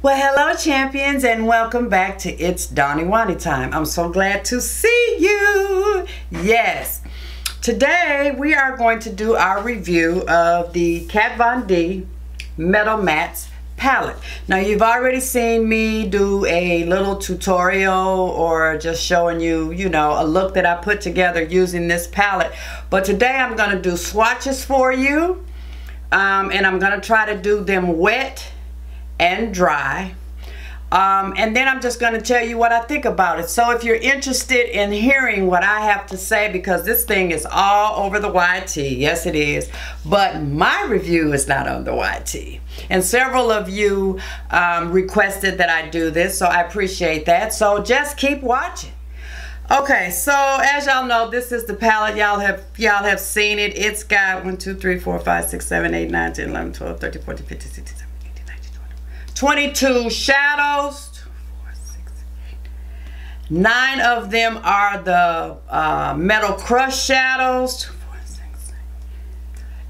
Well, hello champions, and welcome back to It's DawnyWawnyTime. I'm so glad to see you. Yes, today we are going to do our review of the Kat Von D Metal Mattes palette. Now, you've already seen me do a little tutorial or just showing you, a look that I put together using this palette. But today I'm going to do swatches for you, and I'm going to try to do them wet and dry, and then I'm just going to tell you what I think about it. So if you're interested in hearing what I have to say, because this thing is all over the YT, yes it is, but my review is not on the YT, and several of you requested that I do this, so I appreciate that. So just keep watching. Okay, so as y'all know, this is the palette. Y'all have seen it. It's got 1, 2, 3, 4, 5, 6, 7, 8, 9, 10, 11, 12, 13, 14, 15, 16, 17, 18, 19, 20, 22 shadows. 2, 4, 6, 8. 9 of them are the metal crush shadows. 2, 4, 6,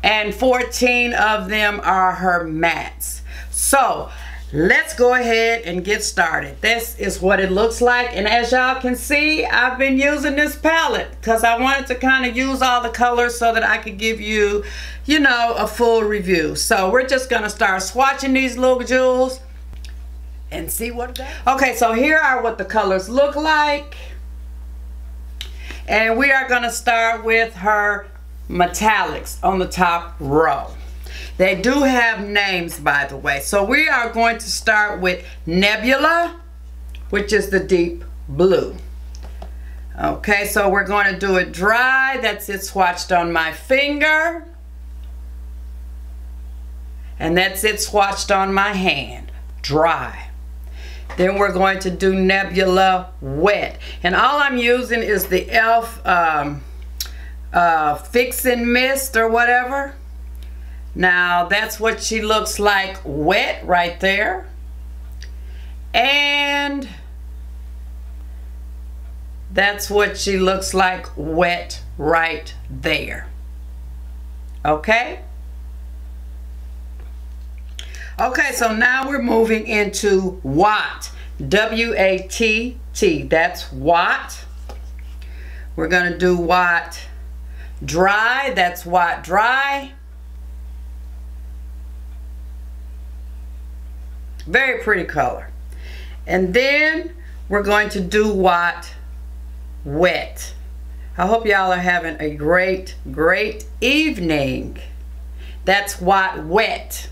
8. And 14 of them are her mattes. So let's go ahead and get started. This is what it looks like, and as y'all can see, I've been using this palette because I wanted to kind of use all the colors so that I could give you, a full review. So we're just gonna start swatching these little jewels and see what it does. Okay, so here are what the colors look like, and we are gonna start with her metallics on the top row. They do have names, by the way. So we are going to start with Nebula, which is the deep blue. Okay, so we're going to do it dry. That's it swatched on my finger. And that's it swatched on my hand, dry. Then we're going to do Nebula wet. And all I'm using is the e.l.f. Fix and Mist or whatever. Now that's what she looks like wet right there, and that's what she looks like wet right there. Okay, so now we're moving into Watt, W-A-T-T. That's Watt. We're gonna do Watt dry. That's Watt dry. Very pretty color. And then we're going to do Watt wet. I hope y'all are having a great evening. That's Watt wet.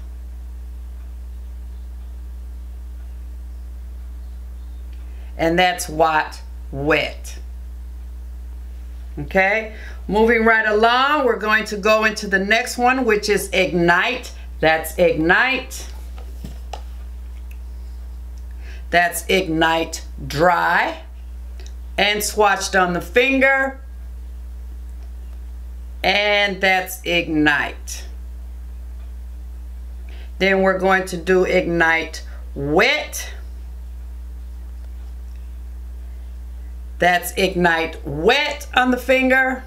And that's Watt wet. Okay, moving right along, we're going to go into the next one, which is Ignite. That's Ignite. That's Ignite dry and swatched on the finger, and that's Ignite. Then we're going to do Ignite wet. That's Ignite wet on the finger,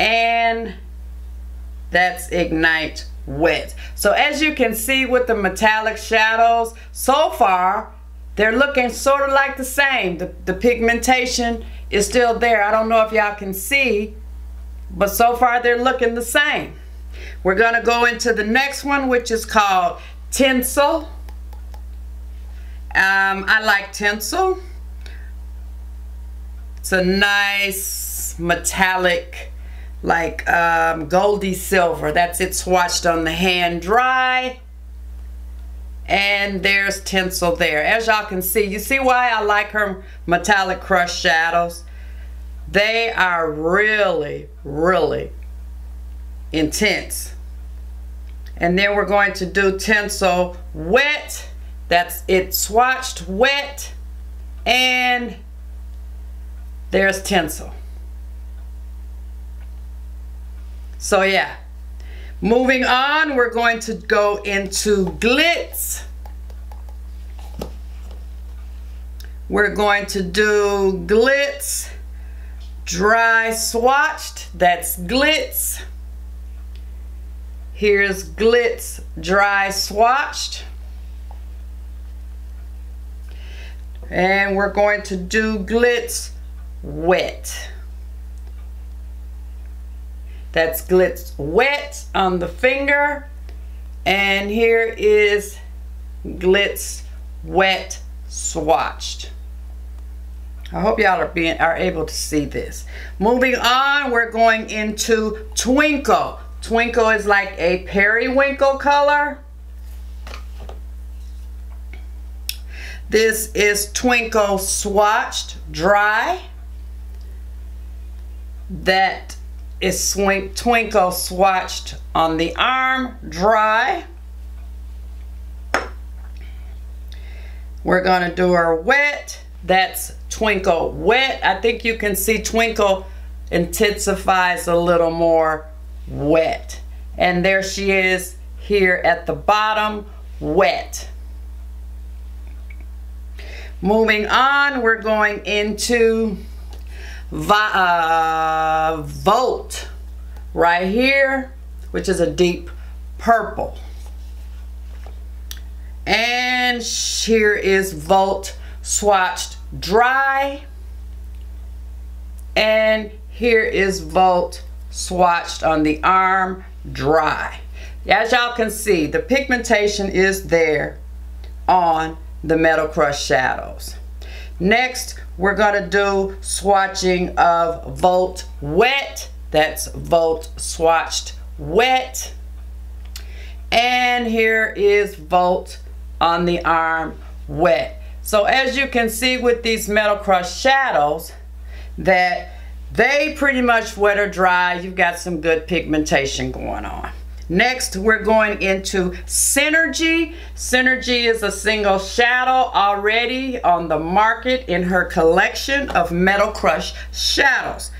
and that's Ignite wet. So as you can see with the metallic shadows, so far they're looking sort of like the same. The pigmentation is still there. I don't know if y'all can see, but so far they're looking the same. We're gonna go into the next one, which is called Tinsel. I like Tinsel. It's a nice metallic, like goldy silver. That's it swatched on the hand dry. And there's Tinsel there. As y'all can see, you see why I like her metallic crush shadows? They are really intense. And then we're going to do Tinsel wet. That's it swatched wet. And there's Tinsel. So yeah. Moving on, we're going to go into Glitz. We're going to do Glitz dry swatched. That's Glitz. Here's Glitz dry swatched. and we're going to do Glitz Wet. That's Glitz Wet on the finger, and here is Glitz Wet Swatched. I hope y'all are able to see this. Moving on, we're going into Twinkle. Twinkle is like a periwinkle color. This is Twinkle Swatched Dry. That is Twinkle Swatched on the arm, Dry. We're gonna do her Wet. That's Twinkle Wet. I think you can see Twinkle intensifies a little more wet. And there she is here at the bottom, Wet. Moving on, we're going into Volt right here, which is a deep purple. And here is Volt Swatched Dry, and here is Volt Swatched on the arm, Dry. As y'all can see, the pigmentation is there on the Metal Crush shadows. Next, we're gonna do swatching of Volt Wet. That's Volt Swatched Wet. And here is Volt on the arm, Wet. So as you can see with these Metal Crush shadows, that they pretty much wet or dry. You've got some good pigmentation going on. Next, we're going into Synergy. Synergy is a single shadow already on the market in her collection of Metal Crush shadows.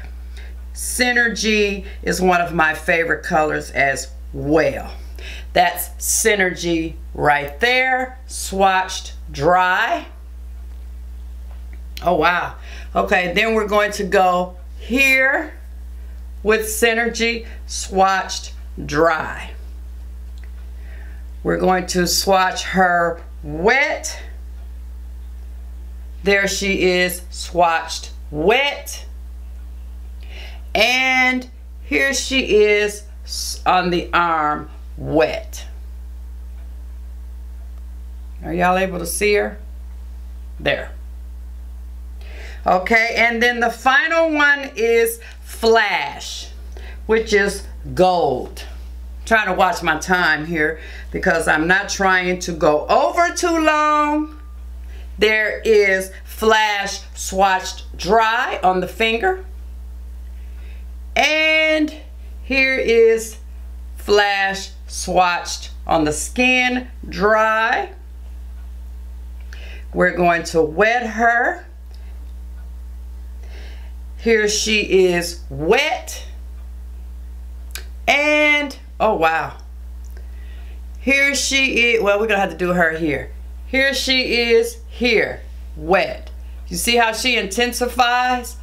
Synergy is one of my favorite colors as well. That's Synergy right there, swatched dry. Oh wow. Okay, then we're going to go here with Synergy, swatched dry. We're going to swatch her wet. There she is, swatched wet. And here she is on the arm, wet. Are y'all able to see her? There. Okay, and then the final one is Flash, which is gold. I'm trying to watch my time here because I'm not trying to go over too long. There is Flash swatched dry on the finger. And here is Flash swatched on the skin, dry. We're going to wet her. Here she is wet. And, oh wow. Here she is, well, we're gonna have to do her here. Here she is here, wet. You see how she intensifies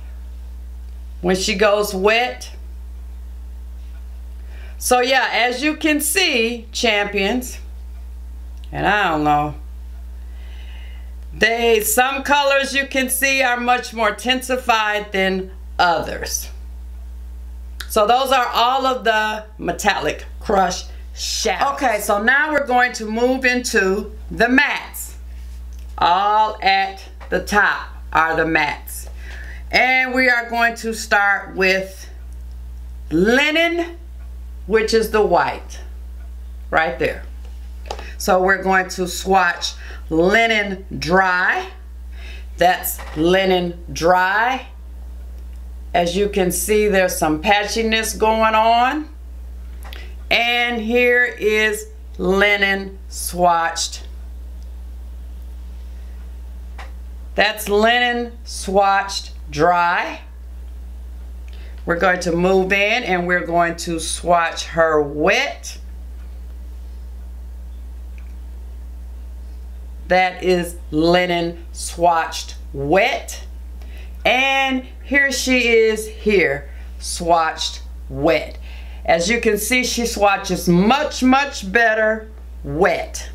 when she goes wet? So yeah, as you can see, champions, and I don't know, some colors you can see are much more intensified than others. So those are all of the Metallic Crush shadows. Okay, so now we're going to move into the mattes. All at the top are the mattes. And we are going to start with Linen, which is the white, right there. So we're going to swatch Linen Dry. That's Linen Dry. As you can see, there's some patchiness going on. And here is Linen Swatched. That's Linen Swatched Dry. We're going to move in and we're going to swatch her wet. That is Linen Swatched Wet. And here she is here, swatched wet. As you can see, she swatches much, much better wet.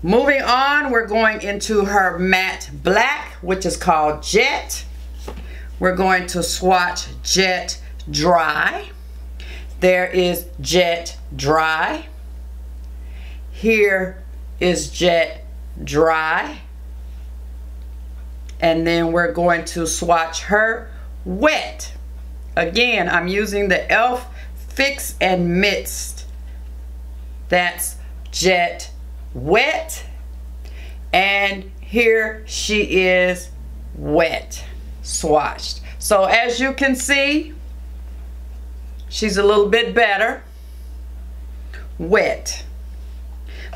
Moving on, we're going into her matte black, which is called Jet. We're going to swatch Jet Dry. There is Jet Dry. Here is Jet Dry. And then we're going to swatch her Wet. Again, I'm using the e.l.f. Fix and Mist. That's Jet Wet. And here she is wet, swatched. So as you can see, she's a little bit better. Wet.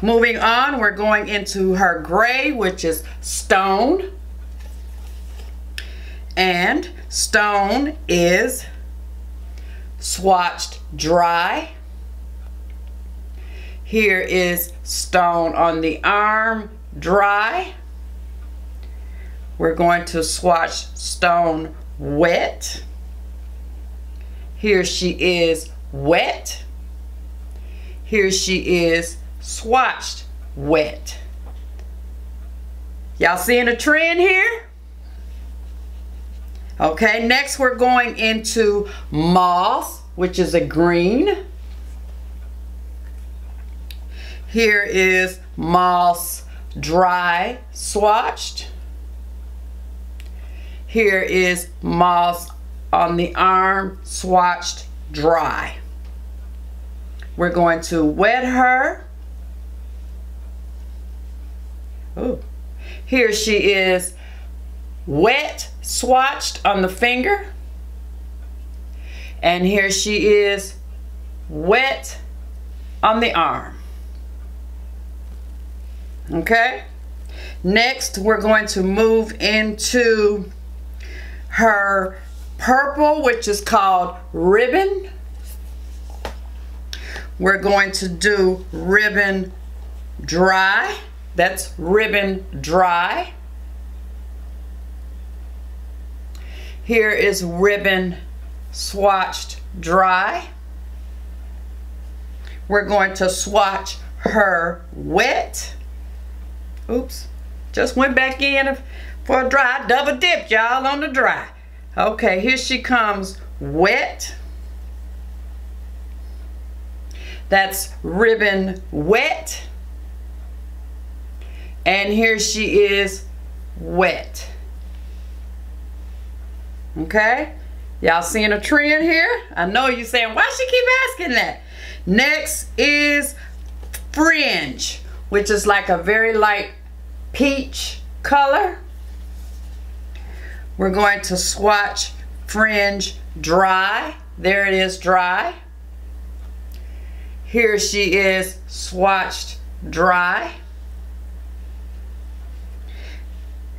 Moving on, we're going into her gray, which is Stone. And Stone is swatched dry. Here is Stone on the arm, dry. We're going to swatch Stone wet. Here she is wet. Here she is swatched wet. Y'all seeing a trend here? Okay, next we're going into Moss, which is a green. Here is Moss dry swatched. Here is Moss on the arm swatched dry. We're going to wet her. Ooh. Here she is wet swatched on the finger. And here she is wet on the arm. Okay, next we're going to move into her purple, which is called Ribbon. We're going to do Ribbon Dry. That's Ribbon Dry. Here is Ribbon swatched dry. We're going to swatch her wet. Oops, just went back in for a dry. Double dipped, y'all, on the dry. Okay, here she comes wet. That's Ribbon Wet. And here she is wet. Okay, y'all seeing a trend here? I know you're saying, why she keep asking that? Next is Fringe, which is like a very light peach color. We're going to swatch Fringe dry. There it is, dry. Here she is swatched dry.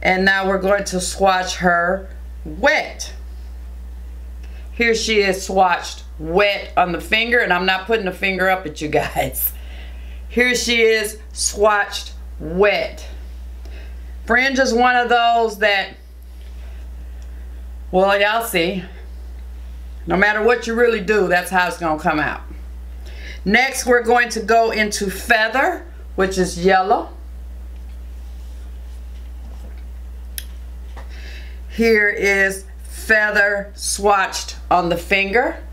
And now we're going to swatch her wet. Here she is swatched wet on the finger, and I'm not putting the finger up at you guys. Here she is swatched wet. Fringe is one of those that, well, y'all see, no matter what you really do, that's how it's gonna come out. Next, we're going to go into Feather, which is yellow. Here is Feather swatched on the finger.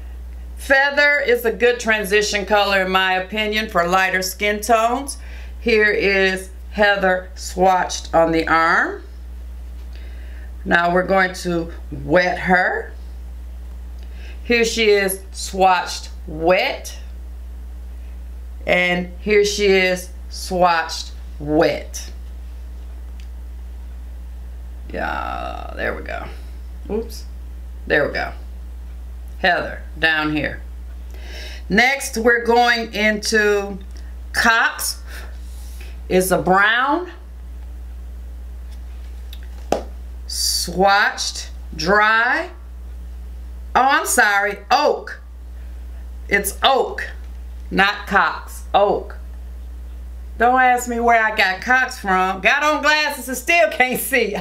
Feather is a good transition color in my opinion for lighter skin tones. Here is Heather swatched on the arm. Now we're going to wet her. Here she is swatched wet. And here she is swatched wet. Yeah, there we go. Oops. There we go. Heather down here. Next we're going into Cox. It's a brown. Swatched dry. Oh, I'm sorry. Oak. It's oak, not Cox. Oak. Don't ask me where I got Cox from. Got on glasses and still can't see.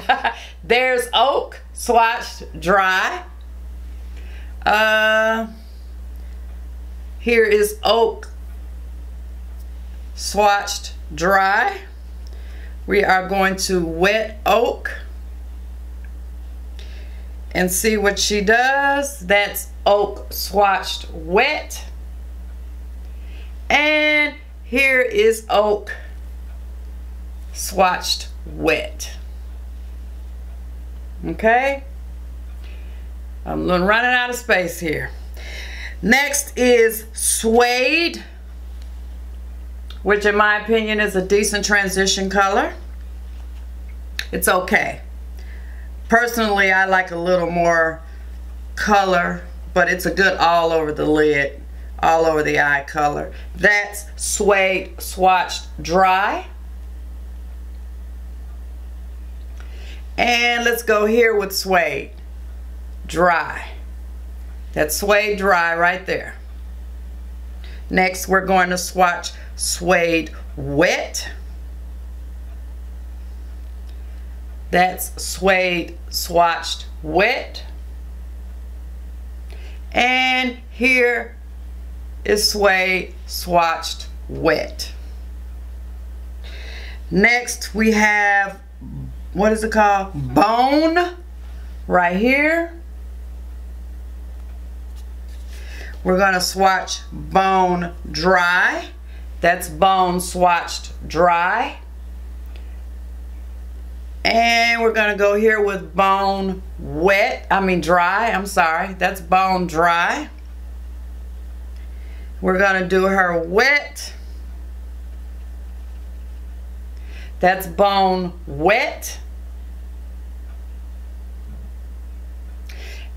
There's oak, swatched dry. Here is oak, swatched dry. we are going to wet oak and see what she does. That's oak swatched wet. And here is oak swatched wet. Okay, I'm running out of space here. Next is suede, which in my opinion is a decent transition color. It's okay. Personally, I like a little more color, but it's a good all over the lid, all over the eye color. That's suede swatched dry. And let's go here with suede dry. That's suede dry right there. Next, we're going to swatch suede wet. That's suede swatched wet. And here is suede swatched wet. Next, we have, what is it called? Bone right here. We're going to swatch bone dry. That's bone swatched dry. And we're going to go here with bone dry. I'm sorry. That's bone dry. We're going to do her wet. That's bone wet.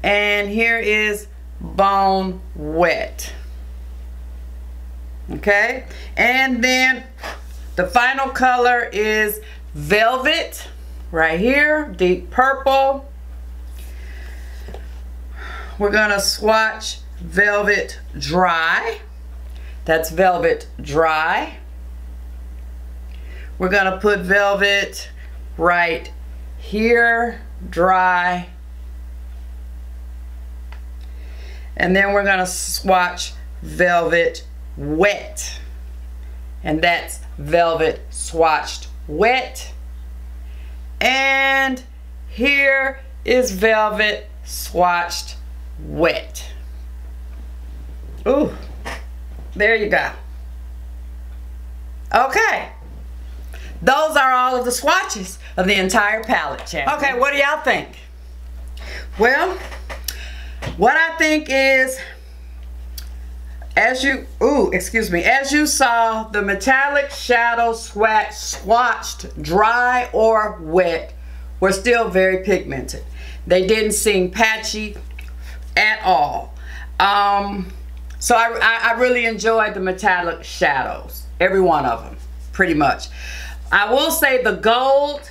And here is bone wet. Okay, and then the final color is velvet right here, deep purple. We're gonna swatch velvet dry. That's velvet dry. We're gonna put velvet right here, dry. And then we're gonna swatch velvet wet. And that's velvet swatched wet. And here is velvet swatched wet. Ooh, there you go. Okay, those are all of the swatches of the entire palette, champion. Okay, what do y'all think? Well, what I think is, as you saw, the metallic shadow swatched dry or wet were still very pigmented. They didn't seem patchy at all. So I really enjoyed the metallic shadows, every one of them, pretty much. I will say the gold,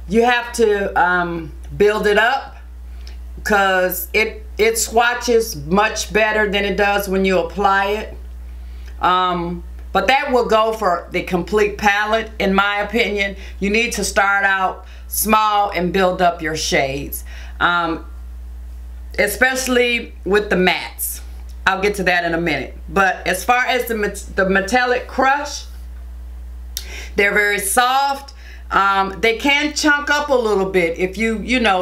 you have to build it up, because it swatches much better than it does when you apply it. But that will go for the complete palette, in my opinion. You need to start out small and build up your shades, especially with the mattes. I'll get to that in a minute. But as far as the metallic crush, they're very soft. They can chunk up a little bit if you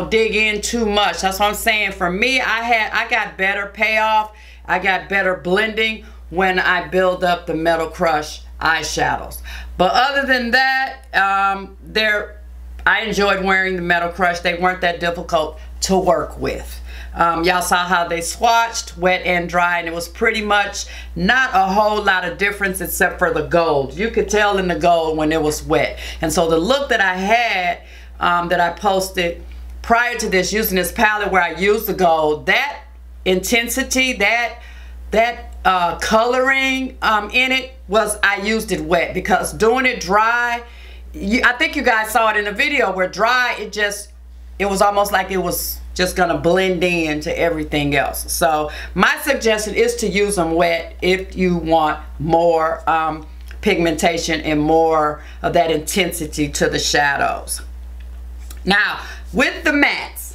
dig in too much. That's what I'm saying. For me, I got better payoff. I got better blending when I build up the Metal Crush eyeshadows. But other than that, I enjoyed wearing the Metal Crush. They weren't that difficult to work with. Y'all saw how they swatched wet and dry, and it was pretty much not a whole lot of difference except for the gold. You could tell in the gold when it was wet. And so the look that I had, that I posted prior to this, using this palette where I used the gold, that intensity, that coloring in it, I used it wet, because doing it dry, I think you guys saw it in the video where dry, it was almost like it was just gonna blend in to everything else. So my suggestion is to use them wet if you want more pigmentation and more of that intensity to the shadows. Now with the mattes,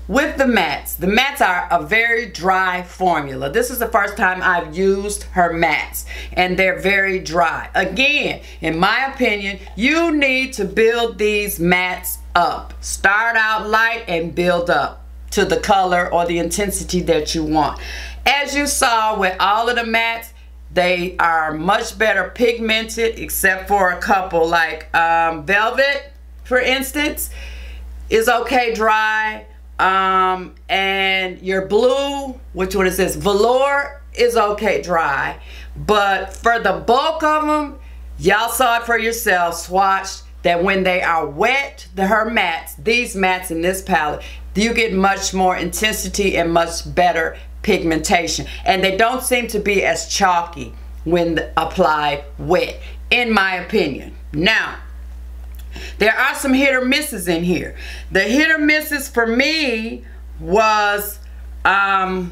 with the mattes are a very dry formula. This is the first time I've used her mattes, and they're very dry. Again, in my opinion, you need to build these mattes up. Start out light and build up to the color or the intensity that you want. As you saw with all of the mattes, they are much better pigmented, except for a couple like Velvet, for instance, is okay dry. And your blue, which one is this? Velour is okay dry. But for the bulk of them, y'all saw it for yourselves, swatched, that when they are wet, her mattes, these mattes in this palette, you get much more intensity and much better pigmentation. And they don't seem to be as chalky when applied wet, in my opinion. Now, there are some hit or misses in here. The hit or misses for me was the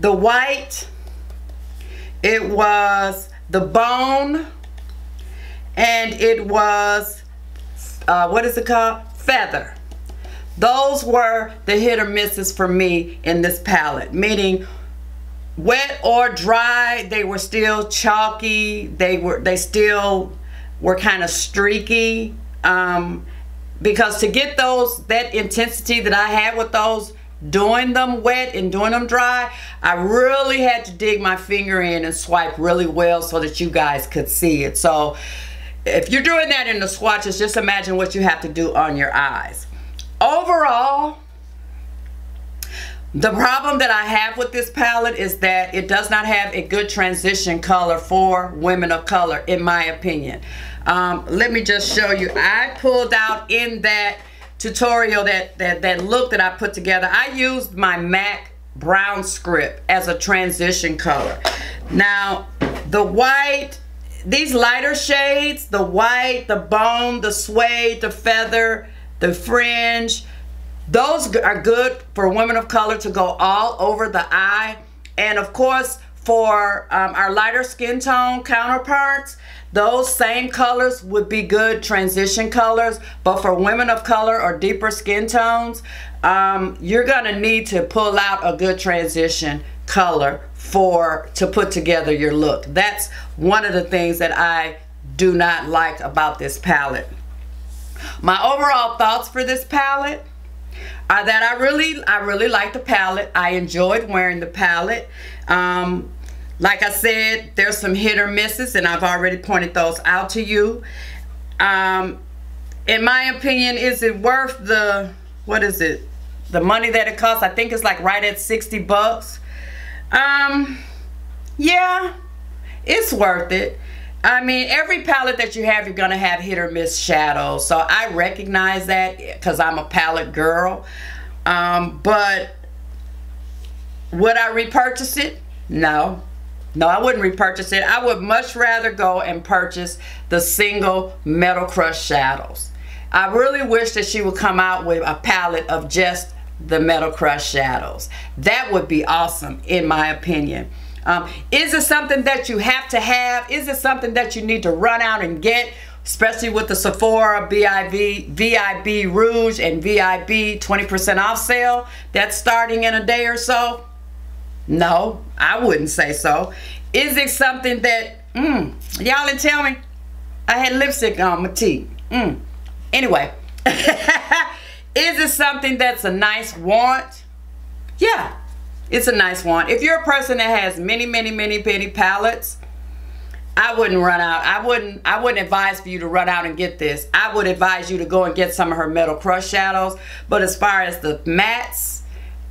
white, it was the bone, and it was, what is it called? Feather. Those were the hit or misses for me in this palette, meaning wet or dry, they were still chalky, they still were kind of streaky. Because to get that intensity that I had with those, doing them wet and doing them dry, I really had to dig my finger in and swipe really well so that you guys could see it. So if you're doing that in the swatches, just imagine what you have to do on your eyes. Overall, the problem that I have with this palette is that it does not have a good transition color for women of color, in my opinion. Let me just show you. I pulled out in that tutorial, that look that I put together, I used my MAC brown script as a transition color. Now, the white, these lighter shades, the white, the bone, the suede, the feather, the fringe, those are good for women of color to go all over the eye. And of course, for our lighter skin tone counterparts, those same colors would be good transition colors. But for women of color or deeper skin tones, you're gonna need to pull out a good transition color to put together your look. That's one of the things that I do not like about this palette. My overall thoughts for this palette are that I really like the palette. I enjoyed wearing the palette. Like I said, there's some hit or misses, and I've already pointed those out to you. In my opinion, is it worth the, what is it, the money that it costs? I think it's like right at 60 bucks. Yeah, it's worth it. I mean, every palette that you have, you're gonna have hit or miss shadows. So I recognize that because I'm a palette girl. But would I repurchase it? No. No, I wouldn't repurchase it. I would much rather go and purchase the single Metal Crush shadows. I really wish that she would come out with a palette of just the Metal Crush shadows. That would be awesome, in my opinion. Is it something that you have to have? Is it something that you need to run out and get? Especially with the Sephora VIB Rouge and VIB 20% off sale that's starting in a day or so? No, I wouldn't say so. Is it something that, y'all didn't tell me? I had lipstick on my teeth. Anyway, is it something that's a nice want? Yeah, it's a nice want. If you're a person that has many palettes, I wouldn't run out. I wouldn't advise for you to run out and get this. I would advise you to go and get some of her Metal Crush shadows. But as far as the mattes,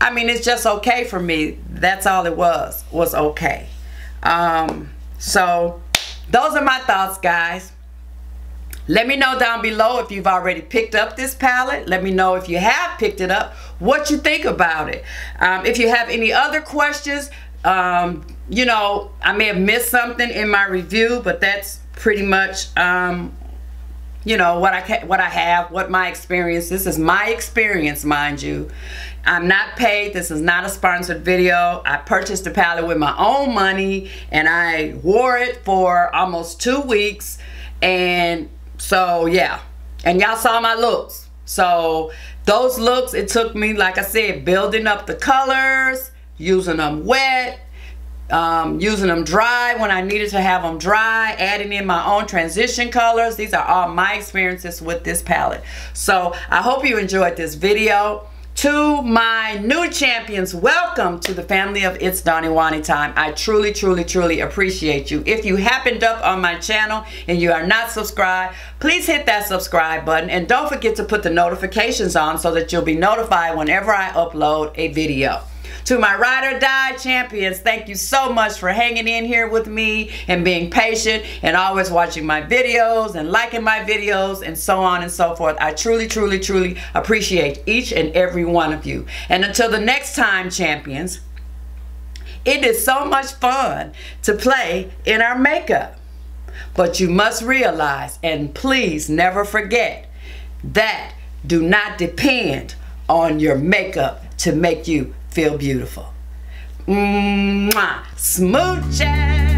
I mean, it's just okay for me. That's all it was okay. So those are my thoughts, guys. Let me know down below if you've already picked up this palette. Let me know if you have picked it up, what you think about it. If you have any other questions, you know, I may have missed something in my review, but that's pretty much, you know, what my experience. This is my experience, mind you. I'm not paid. This is not a sponsored video. I purchased the palette with my own money, and I wore it for almost 2 weeks. And so, yeah. And y'all saw my looks. So Those looks, it took me, like I said, building up the colors, using them wet, using them dry when I needed to have them dry, adding in my own transition colors. These are all my experiences with this palette. So I hope you enjoyed this video. To my new champions, welcome to the family of It's DawnyWawnyTime. I truly, truly, truly appreciate you. If you happened up on my channel and you are not subscribed, please hit that subscribe button and don't forget to put the notifications on so that you'll be notified whenever I upload a video. To my ride or die champions, thank you so much for hanging in here with me and being patient and always watching my videos and liking my videos and so on and so forth. I truly, truly, truly appreciate each and every one of you. And until the next time, champions, it is so much fun to play in our makeup. But you must realize, and please never forget, that do not depend on your makeup to make you feel beautiful. Mwah. Smooches.